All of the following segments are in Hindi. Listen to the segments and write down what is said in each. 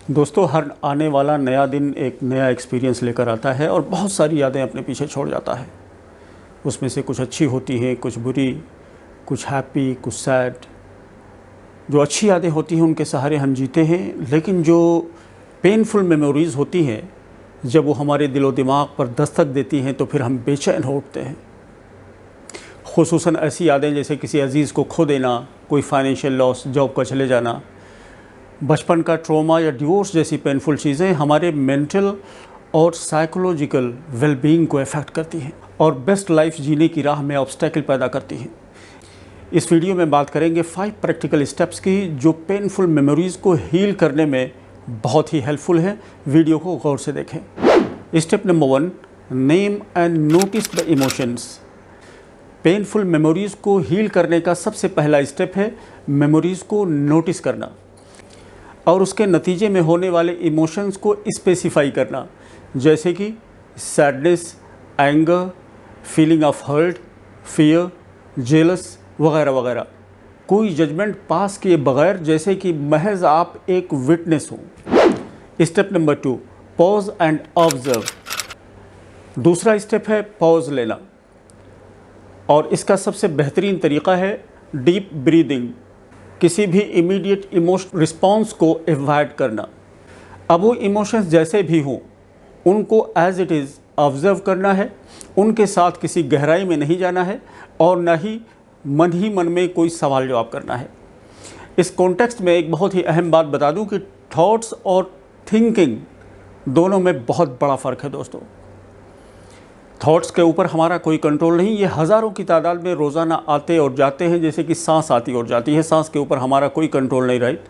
दोस्तों, हर आने वाला नया दिन एक नया एक्सपीरियंस लेकर आता है और बहुत सारी यादें अपने पीछे छोड़ जाता है। उसमें से कुछ अच्छी होती हैं, कुछ बुरी, कुछ हैप्पी, कुछ सैड। जो अच्छी यादें होती हैं उनके सहारे हम जीते हैं, लेकिन जो पेनफुल मेमोरीज़ होती हैं जब वो हमारे दिलो दिमाग पर दस्तक देती हैं तो फिर हम बेचैन हो उठते हैं। खुसूसन ऐसी यादें जैसे किसी अजीज़ को खो देना, कोई फाइनेंशियल लॉस, जॉब का चले जाना, बचपन का ट्रॉमा या डिवोर्स जैसी पेनफुल चीज़ें हमारे मेंटल और साइकोलॉजिकल वेलबींग को अफेक्ट करती हैं और बेस्ट लाइफ जीने की राह में ऑब्स्टेकल पैदा करती हैं। इस वीडियो में बात करेंगे 5 प्रैक्टिकल स्टेप्स की जो पेनफुल मेमोरीज़ को हील करने में बहुत ही हेल्पफुल है। वीडियो को गौर से देखें। Step number 1, name and notice the emotions. Painful memories को हील करने का सबसे पहला स्टेप है मेमोरीज़ को नोटिस करना और उसके नतीजे में होने वाले इमोशंस को स्पेसिफाई करना, जैसे कि sadness, anger, feeling of hurt, fear, jealous वगैरह वगैरह। कोई जजमेंट पास किए बगैर, जैसे कि महज आप एक विटनेस हो। Step number 2, pause and observe. दूसरा स्टेप है पॉज लेना और इसका सबसे बेहतरीन तरीका है डीप ब्रीदिंग। किसी भी इमीडिएट इमोशन रिस्पॉन्स को अवॉइड करना। अब वो इमोशंस जैसे भी हों उनको एज इट इज़ ऑब्जर्व करना है, उनके साथ किसी गहराई में नहीं जाना है और ना ही मन में कोई सवाल जवाब करना है। इस कॉन्टेक्स्ट में एक बहुत ही अहम बात बता दूं कि थॉट्स और थिंकिंग दोनों में बहुत बड़ा फ़र्क है दोस्तों। थॉट्स के ऊपर हमारा कोई कंट्रोल नहीं, ये हज़ारों की तादाद में रोज़ाना आते और जाते हैं, जैसे कि सांस आती और जाती है। सांस के ऊपर हमारा कोई कंट्रोल नहीं, राइट।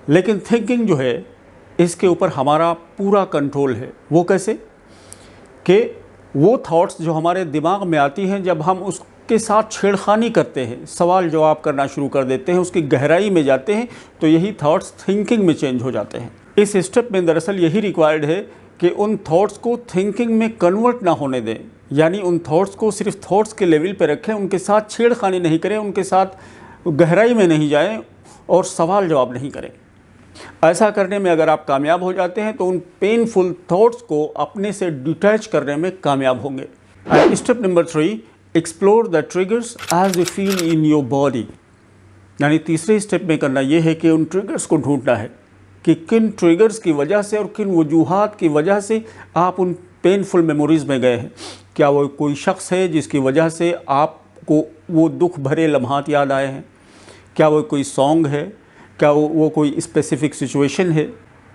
लेकिन थिंकिंग जो है इसके ऊपर हमारा पूरा कंट्रोल है। वो कैसे? कि वो थॉट्स जो हमारे दिमाग में आती हैं, जब हम उसके साथ छेड़खानी करते हैं, सवाल जवाब करना शुरू कर देते हैं, उसकी गहराई में जाते हैं, तो यही थॉट्स थिंकिंग में चेंज हो जाते हैं। इस स्टेप में दरअसल यही रिक्वायर्ड है कि उन थॉट्स को थिंकिंग में कन्वर्ट ना होने दें, यानी उन थॉट्स को सिर्फ थॉट्स के लेवल पर रखें, उनके साथ छेड़खानी नहीं करें, उनके साथ गहराई में नहीं जाएं और सवाल जवाब नहीं करें। ऐसा करने में अगर आप कामयाब हो जाते हैं तो उन पेनफुल थॉट्स को अपने से डिटैच करने में कामयाब होंगे। And step number 3, explore the triggers as you feel in your body. यानी तीसरे स्टेप में करना यह है कि उन ट्रिगर्स को ढूंढना है कि किन ट्रिगर्स की वजह से और किन वजूहात की वजह से आप उन पेनफुल मेमोरीज़ में गए हैं। क्या वो कोई शख्स है जिसकी वजह से आपको वो दुख भरे लम्हात याद आए हैं? क्या वो कोई सॉन्ग है? क्या वो कोई स्पेसिफ़िक सिचुएशन है?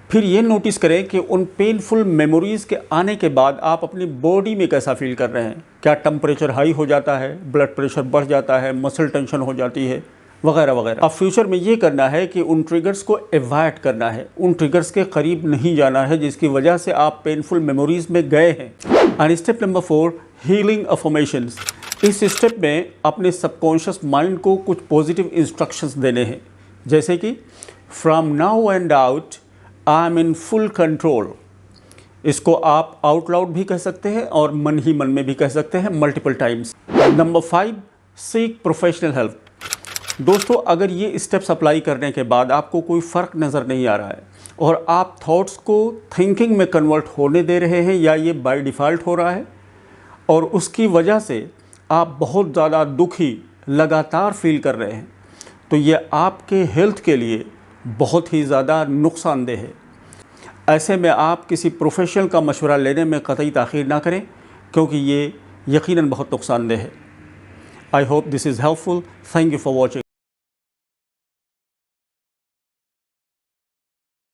फिर ये नोटिस करें कि उन पेनफुल मेमोरीज़ के आने के बाद आप अपनी बॉडी में कैसा फील कर रहे हैं। क्या टेम्परेचर हाई हो जाता है, ब्लड प्रेशर बढ़ जाता है, मसल टेंशन हो जाती है, वगैरह वगैरह। अब फ्यूचर में ये करना है कि उन ट्रिगर्स को अवॉइड करना है, उन ट्रिगर्स के करीब नहीं जाना है जिसकी वजह से आप पेनफुल मेमोरीज़ में गए हैं। And step number 4, healing affirmations. इस स्टेप में अपने सबकॉन्शियस माइंड को कुछ पॉजिटिव इंस्ट्रक्शंस देने हैं, जैसे कि from now and out I am in full control. इसको आप आउट लाउड भी कह सकते हैं और मन ही मन में भी कह सकते हैं, multiple times. Number 5, seek professional help. दोस्तों, अगर ये स्टेप्स अप्लाई करने के बाद आपको कोई फ़र्क नज़र नहीं आ रहा है और आप थॉट्स को थिंकिंग में कन्वर्ट होने दे रहे हैं या ये बाय डिफ़ॉल्ट हो रहा है और उसकी वजह से आप बहुत ज़्यादा दुखी लगातार फील कर रहे हैं, तो ये आपके हेल्थ के लिए बहुत ही ज़्यादा नुकसानदेह है। ऐसे में आप किसी प्रोफेशनल का मशवरा लेने में कतई ताख़ीर ना करें, क्योंकि ये यकीनन बहुत नुकसानदेह है। I hope this is helpful. Thank you for watching.